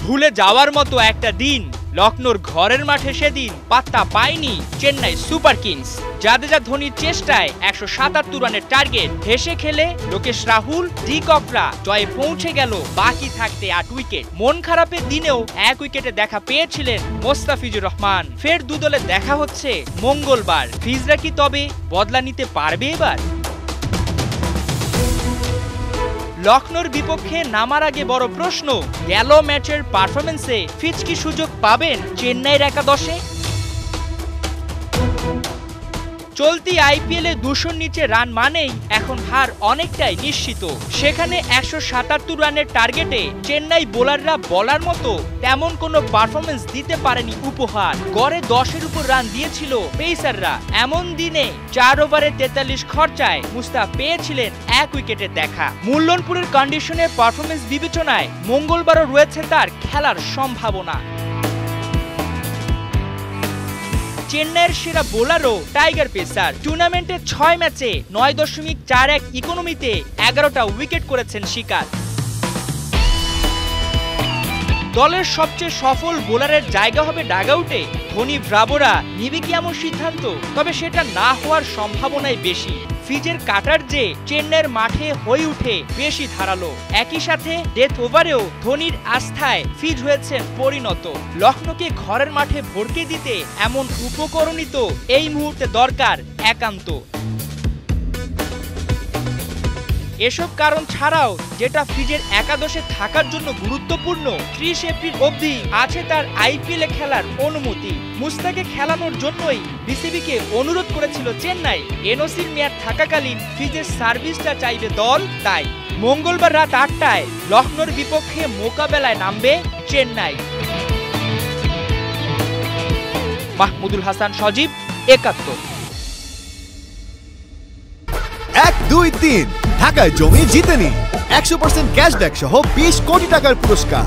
ভুলে যাওয়ার মতো একটা দিন। লখনৌর ঘরের মাঠে সেদিন পাত্তা পায়নি চেন্নাই সুপার কিংস। জাদেজা ধোনির চেষ্টায় 177 রানের টার্গেট হেসে খেলে লোকেশ রাহুল, ডি ককরা জয়ে পৌঁছে গেল বাকি থাকতে 8 উইকেট। মন খারাপের দিনেও 1 উইকেটে দেখা পেয়েছিলেন মোস্তাফিজুর রহমান। ফের দুদলে দেখা হচ্ছে মঙ্গলবার। ফিজরা কি তবে বদলা নিতে পারবে এবার? লখনৌর বিপক্ষে নামার আগে বড় প্রশ্ন, গেল ম্যাচের পারফরম্যান্সে ফিজ কি সুযোগ পাবেন চেন্নাইয়ের একাদশে? চলতি আইপিএলে 200-র নিচে রান মানেই এখন হার অনেকটাই নিশ্চিত। সেখানে 177 রানের টার্গেটে চেন্নাই বোলাররা বলার মতো তেমন কোনো পারফরম্যান্স দিতে পারেনি উপহার। গড়ে 10-এর উপর রান দিয়েছিল পেসাররা। এমন দিনে 4 ওভারে 43 খরচায় মুস্তাফ পেয়েছিলেন 1 উইকেটের দেখা। মুল্লনপুরের কন্ডিশনে পারফরম্যান্স বিবেচনায় মঙ্গলবারও রয়েছে তার খেলার সম্ভাবনা। চেন্নাইয়ের সেরা বোলারও টাইগার পেসার। টুর্নামেন্টে 6 ম্যাচে 9.41 ইকোনমিতে 11টা উইকেট করেছেন শিকার। দলের সবচেয়ে সফল বোলারের জায়গা হবে ডাগআউটে। ধোনি ব্রাভোরা নিবে কি এমন সিদ্ধান্ত? তবে সেটা না হওয়ার সম্ভাবনাই বেশি। ফিজের কাটার যে চেন্নাইয়ের মাঠে হয়ে উঠে বেশি ধারালো। একই সাথে ডেথ ওভারেও ধোনির আস্থায় ফিজ হয়েছেন পরিণত। লখনৌকে ঘরের মাঠে ভরকে দিতে এমন উপকরণই তো এই মুহূর্তে দরকার একান্ত। এসব কারণ ছাড়াও যেটা ফিজের একাদশে থাকার জন্য গুরুত্বপূর্ণ, 30 এপ্রিল অবধি আছে তার আইপিএলে খেলার অনুমতি। মুস্তাকে খেলানোর জন্যই বিসিবিকে অনুরোধ করেছিল চেন্নাই। এনওসির মেয়াদ থাকাকালীন ফিজের সার্ভিসটা চাইবে দল। তাই মঙ্গলবার রাত 8টায় লখনৌর বিপক্ষে মোকাবেলায় নামবে চেন্নাই। মাহমুদুল হাসান সজীব, 71। 1, 2, 3 ঢাকায় জমি জিতে নিন 100% ক্যাশব্যাক সহ 20 কোটি টাকার পুরস্কার।